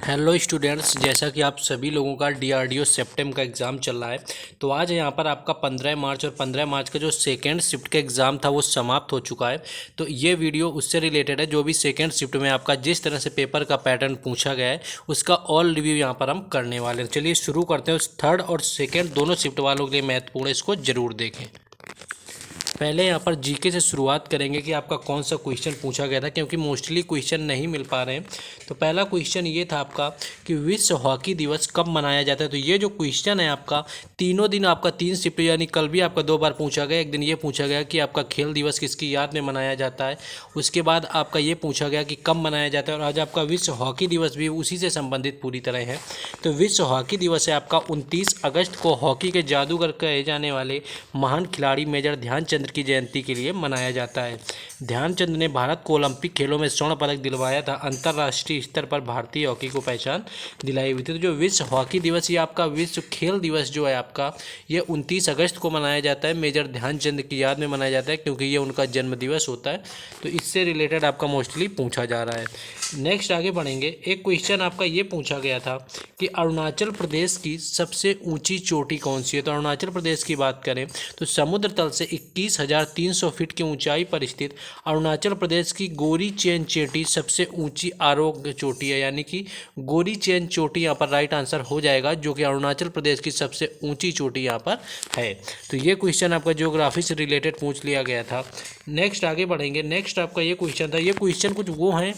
Hello students, जैसा कि आप सभी लोगों का डीआरडीओ सेप्टेम का एग्ज़ाम चल रहा है। तो आज यहाँ पर आपका 15 मार्च और 15 मार्च का जो सेकेंड शिफ्ट का एग्ज़ाम था वो समाप्त हो चुका है। तो ये वीडियो उससे रिलेटेड है, जो भी सेकेंड शिफ्ट में आपका जिस तरह से पेपर का पैटर्न पूछा गया है उसका ऑल रिव्यू यहाँ पर हम करने वाले हैं। चलिए शुरू करते हैं। उस थर्ड और सेकेंड दोनों शिफ्ट वालों के लिए महत्वपूर्ण है, इसको ज़रूर देखें। पहले यहाँ पर जीके से शुरुआत करेंगे कि आपका कौन सा क्वेश्चन पूछा गया था, क्योंकि मोस्टली क्वेश्चन नहीं मिल पा रहे हैं। तो पहला क्वेश्चन ये था आपका कि विश्व हॉकी दिवस कब मनाया जाता है। तो ये जो क्वेश्चन है आपका तीनों दिन आपका 3 शिफ्ट, यानी कल भी आपका 2 बार पूछा गया। एक दिन ये पूछा गया कि आपका खेल दिवस किसकी याद में मनाया जाता है, उसके बाद आपका ये पूछा गया कि कब मनाया जाता है, और आज आपका विश्व हॉकी दिवस भी उसी से संबंधित पूरी तरह है। तो विश्व हॉकी दिवस है आपका 29 अगस्त को हॉकी के जादूगर कहे जाने वाले महान खिलाड़ी मेजर ध्यानचंद की जयंती के लिए मनाया जाता है। ध्यानचंद ने भारत को ओलंपिक खेलों में स्वर्ण पदक दिलवाया था। अंतर्राष्ट्रीय स्तर पर भारतीय हॉकी को पहचान दिलाई हुई थी। तो जो विश्व हॉकी दिवस, ये आपका विश्व खेल दिवस जो है आपका, ये 29 अगस्त को मनाया जाता है। मेजर ध्यानचंद की याद में मनाया जाता है, क्योंकि ये उनका जन्म दिवस होता है। तो इससे रिलेटेड आपका मोस्टली पूछा जा रहा है। नेक्स्ट आगे बढ़ेंगे। एक क्वेश्चन आपका ये पूछा गया था कि अरुणाचल प्रदेश की सबसे ऊंची चोटी कौन सी है। तो अरुणाचल प्रदेश की बात करें तो समुद्र तल से 21,300 फीट की ऊंचाई पर स्थित अरुणाचल प्रदेश की गोरी चेन चोटी सबसे ऊंची आरोग्य चोटी है, यानी कि गोरी चेन चोटी यहाँ पर राइट आंसर हो जाएगा, जो कि अरुणाचल प्रदेश की सबसे ऊंची चोटी यहाँ पर है। तो ये क्वेश्चन आपका ज्योग्राफी से रिलेटेड पूछ लिया गया था। नेक्स्ट आगे बढ़ेंगे। नेक्स्ट आपका ये क्वेश्चन था, ये क्वेश्चन कुछ वो हैं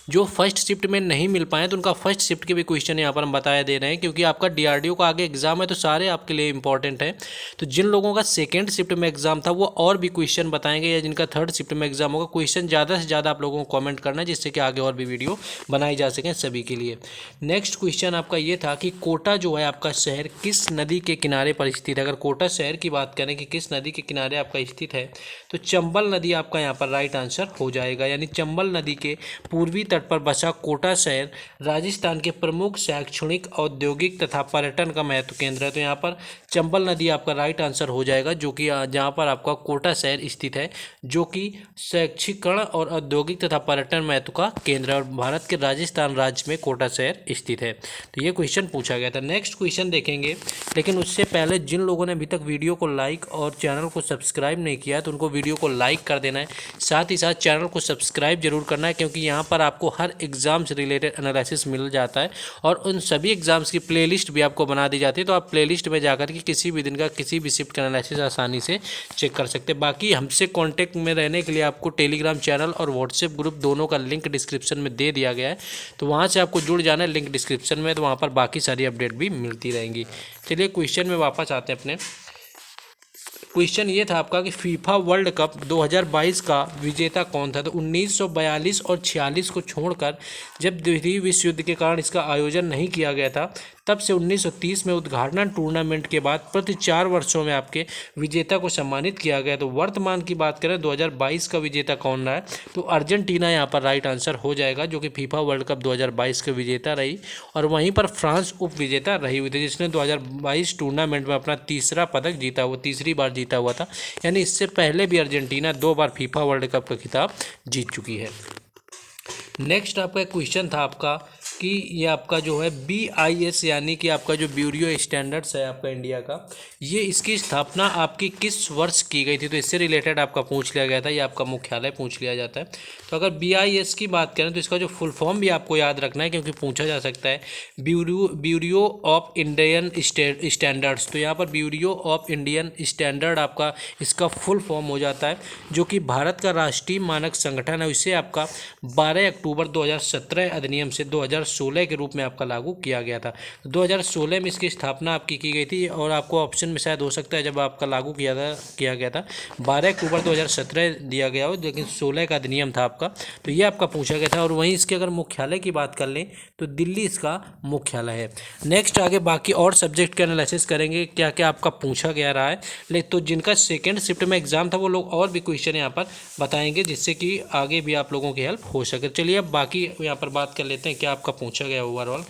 जो फर्स्ट शिफ्ट में नहीं मिल पाए, तो उनका फर्स्ट शिफ्ट के भी क्वेश्चन यहाँ पर हम बताया दे रहे हैं, क्योंकि आपका डीआरडीओ का आगे एग्जाम है तो सारे आपके लिए इंपॉर्टेंट है। तो जिन लोगों का सेकेंड शिफ्ट में एग्जाम था वो और भी क्वेश्चन बताएंगे, या जिनका थर्ड शिफ्ट में एग्जाम होगा, क्वेश्चन ज़्यादा से ज़्यादा आप लोगों को कॉमेंट करना है, जिससे कि आगे और भी वीडियो बनाई जा सकें सभी के लिए। नेक्स्ट क्वेश्चन आपका ये था कि कोटा जो है आपका शहर किस नदी के किनारे पर स्थित है। अगर कोटा शहर की बात करें कि किस नदी के किनारे आपका स्थित है, तो चंबल नदी आपका यहाँ पर राइट आंसर हो जाएगा, यानी चंबल नदी के पूर्वी तट पर बसा कोटा शहर राजस्थान के प्रमुख शैक्षणिक, औद्योगिक तथा पर्यटन का महत्व केंद्र है। तो यहाँ पर चंबल नदी आपका राइट आंसर हो जाएगा, जो कि जहाँ पर आपका कोटा शहर स्थित है, जो कि शैक्षिकरण और औद्योगिक तथा पर्यटन महत्व का केंद्र है, और भारत के राजस्थान राज्य में कोटा शहर स्थित है। तो ये क्वेश्चन पूछा गया था। नेक्स्ट क्वेश्चन देखेंगे, लेकिन उससे पहले जिन लोगों ने अभी तक वीडियो को लाइक और चैनल को सब्सक्राइब नहीं किया है, तो उनको वीडियो को लाइक कर देना है, साथ ही साथ चैनल को सब्सक्राइब जरूर करना है, क्योंकि यहाँ पर आपको हर एग्ज़ाम से रिलेटेड एनालिसिस मिल जाता है, और उन सभी एग्ज़ाम्स की प्लेलिस्ट भी आपको बना दी जाती है। तो आप प्लेलिस्ट में जाकर के किसी भी दिन का किसी भी शिफ्ट का एनालिसिस आसानी से चेक कर सकते हैं। बाकी हमसे कांटेक्ट में रहने के लिए आपको टेलीग्राम चैनल और व्हाट्सएप ग्रुप दोनों का लिंक डिस्क्रिप्शन में दे दिया गया है, तो वहाँ से आपको जुड़ जाना है, लिंक डिस्क्रिप्शन में। तो वहाँ पर बाकी सारी अपडेट भी मिलती रहेंगी। चलिए क्वेश्चन में वापस आते हैं अपने। क्वेश्चन ये था आपका कि फीफा वर्ल्ड कप 2022 का विजेता कौन था। तो 1942 और 46 को छोड़कर जब द्वितीय विश्व युद्ध के कारण इसका आयोजन नहीं किया गया था, तब से 1930 में उद्घाटन टूर्नामेंट के बाद प्रति 4 वर्षों में आपके विजेता को सम्मानित किया गया। तो वर्तमान की बात करें 2022 का विजेता कौन रहा है, तो अर्जेंटीना यहाँ पर राइट आंसर हो जाएगा, जो कि फीफा वर्ल्ड कप 2022 के विजेता रही, और वहीं पर फ्रांस उप विजेता रही हुई थी, जिसने 2022 टूर्नामेंट में अपना तीसरा पदक जीता, वो तीसरी बार जीता हुआ था। यानी इससे पहले भी अर्जेंटीना 2 बार फीफा वर्ल्ड कप का खिताब जीत चुकी है। नेक्स्ट आपका क्वेश्चन था आपका कि ये आपका जो है BIS, यानी कि आपका जो ब्यूरो स्टैंडर्ड्स है आपका इंडिया का, ये इसकी स्थापना आपकी किस वर्ष की गई थी। तो इससे रिलेटेड आपका पूछ लिया गया था, ये आपका मुख्यालय पूछ लिया जाता है। तो अगर BIS की बात करें तो इसका जो फुल फॉर्म भी आपको याद रखना है, क्योंकि पूछा जा सकता है। Bureau of Indian standards. तो यहाँ पर ब्यूरो ऑफ इंडियन स्टैंडर्ड आपका इसका फुल फॉर्म हो जाता है, जो कि भारत का राष्ट्रीय मानक संगठन है। इसे आपका 12 अक्टूबर 2017 अधिनियम से 2016 के रूप में आपका लागू किया गया था। तो 2016 में इसकी स्थापना आपकी की गई थी, और आपको ऑप्शन में शायद हो सकता है जब आपका लागू किया गया था 12 अक्टूबर 2017 दिया गया हो, लेकिन 16 का अधिनियम था आपका। तो ये आपका पूछा गया था। और वहीं इसके अगर मुख्यालय की बात कर लें तो दिल्ली इसका मुख्यालय है। नेक्स्ट आगे बाकी और सब्जेक्ट का एनालिसिस करेंगे, क्या क्या आपका पूछा गया रहा है। लेकिन तो जिनका सेकेंड शिफ्ट में एग्जाम था वो लोग और भी क्वेश्चन यहाँ पर बताएंगे, जिससे कि आगे भी आप लोगों की हेल्प हो सके। चलिए अब बाकी यहाँ पर बात कर लेते हैं क्या आपका पूछा गया ओवरऑल।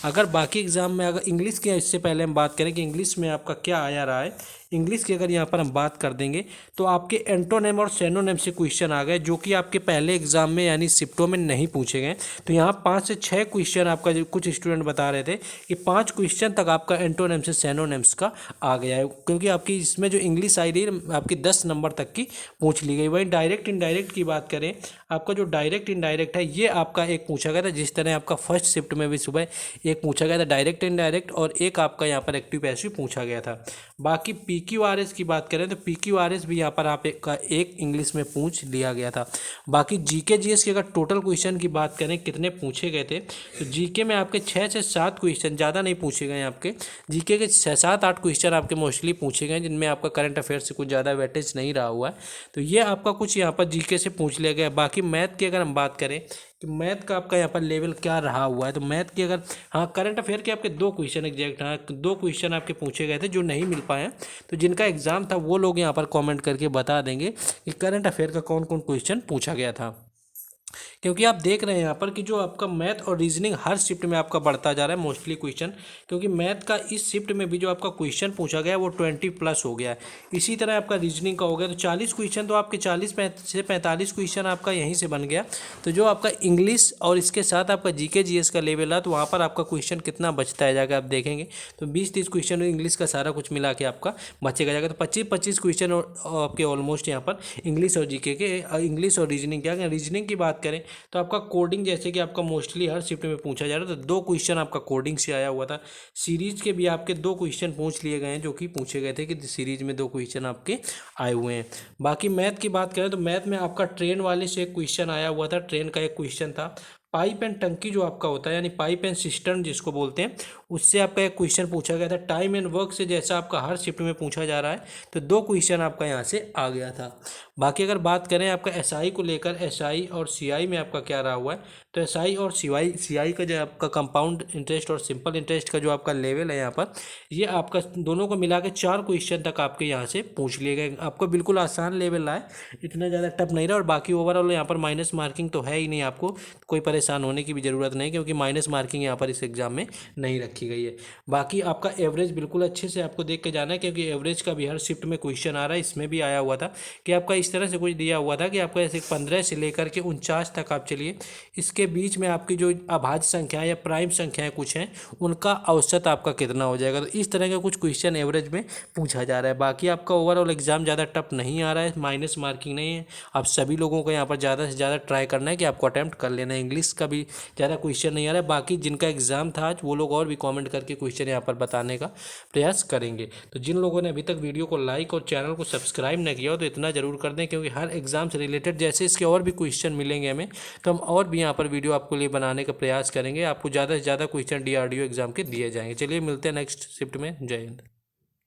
अगर बाकी एग्जाम में अगर इंग्लिश की, इससे पहले हम बात करें कि इंग्लिश में आपका क्या आया रहा है। इंग्लिश की अगर यहाँ पर हम बात कर देंगे तो आपके एंटोनेम और सेनोनेम से क्वेश्चन आ गए, जो कि आपके पहले एग्जाम में यानी शिफ्टों में नहीं पूछे गए। तो यहाँ 5 से 6 क्वेश्चन आपका, जो कुछ स्टूडेंट बता रहे थे कि 5 क्वेश्चन तक आपका एंटोनेम से सेनोनेम्स का आ गया है, क्योंकि आपकी इसमें जो इंग्लिश आई रही आपकी 10 नंबर तक की पूछ ली गई। वहीं डायरेक्ट इनडायरेक्ट की बात करें, आपका जो डायरेक्ट इनडायरेक्ट है ये आपका एक पूछा गया था, जिस तरह आपका फर्स्ट शिफ्ट में भी सुबह एक पूछा गया था डायरेक्ट इनडायरेक्ट, और एक आपका यहाँ पर एक्टिव पैसिव पूछा गया था। बाकी PQRS की बात करें तो PQRS भी यहाँ पर आप एक इंग्लिश में पूछ लिया गया था। बाकी GK GS की अगर टोटल क्वेश्चन की बात करें कितने पूछे गए थे, तो GK में आपके 6 से 7 क्वेश्चन, ज़्यादा नहीं पूछे गए आपके। GK के 6-7-8 क्वेश्चन आपके मोस्टली पूछे गए, जिनमें आपका करंट अफेयर से कुछ ज़्यादा वेटेज नहीं रहा हुआ है। तो ये आपका कुछ यहाँ पर GK से पूछ लिया गया। बाकी मैथ की अगर हम बात करें कि मैथ का आपका यहाँ पर लेवल क्या रहा हुआ है, तो मैथ की अगर, हाँ, करंट अफेयर के आपके 2 क्वेश्चन एग्जैक्ट, हाँ 2 क्वेश्चन आपके पूछे गए थे जो नहीं मिल पाए हैं। तो जिनका एग्जाम था वो लोग यहाँ पर कमेंट करके बता देंगे कि करंट अफेयर का कौन कौन क्वेश्चन पूछा गया था। क्योंकि आप देख रहे हैं यहाँ पर कि जो आपका मैथ और रीजनिंग हर शिफ्ट में आपका बढ़ता जा रहा है मोस्टली क्वेश्चन, क्योंकि मैथ का इस शिफ्ट में भी जो आपका क्वेश्चन पूछा गया है वो 20+ हो गया है। इसी तरह आपका रीजनिंग का हो गया, तो 40 क्वेश्चन तो आपके 40 से 45 क्वेश्चन आपका यहीं से बन गया। तो जो आपका इंग्लिश और इसके साथ आपका GK GS का लेवल है, तो वहाँ पर आपका क्वेश्चन कितना बचता है जाकर आप देखेंगे तो 20-30 क्वेश्चन इंग्लिश का सारा कुछ मिला के आपका बचेगा जाएगा। तो 25-25 क्वेश्चन आपके ऑलमोस्ट यहाँ पर इंग्लिश और GK के, इंग्लिश और रीजनिंग क्या, रीजनिंग की बात करें तो आपका कोडिंग, जैसे कि आपका मोस्टली हर शिफ्ट में पूछा जा रहा था, तो 2 क्वेश्चन आपका कोडिंग से आया हुआ था। सीरीज के भी आपके 2 क्वेश्चन पूछ लिए गए हैं, जो कि पूछे गए थे कि सीरीज में 2 क्वेश्चन आपके आए हुए हैं। बाकी मैथ की बात करें तो मैथ में आपका ट्रेन वाले से एक क्वेश्चन आया हुआ था, ट्रेन का एक क्वेश्चन था। पाइप एंड टंकी जो आपका होता है, यानी पाइप एंड सिस्टम जिसको बोलते हैं, उससे आपका एक क्वेश्चन पूछा गया था। टाइम एंड वर्क से जैसा आपका हर शिफ्ट में पूछा जा रहा है, तो 2 क्वेश्चन आपका यहाँ से आ गया था। बाकी अगर बात करें आपका SI को लेकर, SI और CI में आपका क्या रहा हुआ है, तो SI और CI का जो आपका कंपाउंड इंटरेस्ट और सिंपल इंटरेस्ट का जो आपका लेवल है यहाँ पर, ये आपका दोनों को मिला के 4 क्वेश्चन तक आपके यहाँ से पूछ लिए गए। आपको बिल्कुल आसान लेवल रहा है, इतना ज़्यादा टफ नहीं रहा। और बाकी ओवरऑल यहाँ पर माइनस मार्किंग तो है ही नहीं, आपको कोई परेशान होने की भी ज़रूरत नहीं, क्योंकि माइनस मार्किंग यहाँ पर इस एग्ज़ाम में नहीं रखी गई है। बाकी आपका एवरेज बिल्कुल अच्छे से आपको देख के जाना है, क्योंकि एवरेज का भी हर शिफ्ट में क्वेश्चन आ रहा है। इसमें भी आया हुआ था कि आपका इस तरह से कुछ दिया हुआ था कि आपका ऐसे 15 से लेकर के 49 तक आप चलिए, इसके बीच में आपकी जो अभाज्य संख्याएं या प्राइम संख्याएं कुछ हैं, उनका औसत आपका कितना हो जाएगा। तो इस तरह का कुछ क्वेश्चन एवरेज में पूछा जा रहा है। बाकी आपका ओवरऑल एग्जाम ज़्यादा टफ नहीं आ रहा है, माइनस मार्किंग नहीं है। आप सभी लोगों को यहाँ पर ज़्यादा से ज़्यादा ट्राई करना है कि आपको अटैम्प्ट कर लेना है। इंग्लिश का भी ज़्यादा क्वेश्चन नहीं आ रहा है। बाकी जिनका एग्जाम था आज, वो लोग और भी कॉमेंट करके क्वेश्चन यहाँ पर बताने का प्रयास करेंगे। तो जिन लोगों ने अभी तक वीडियो को लाइक और चैनल को सब्सक्राइब नहीं किया हो, तो इतना जरूर कर दें, क्योंकि हर एग्जाम से रिलेटेड जैसे इसके और भी क्वेश्चन मिलेंगे हमें, तो हम और भी यहाँ पर वीडियो आपको लिए बनाने का प्रयास करेंगे। आपको ज़्यादा से ज़्यादा क्वेश्चन DRDO एग्जाम के दिए जाएंगे। चलिए मिलते हैं नेक्स्ट शिफ्ट में। जय हिंद।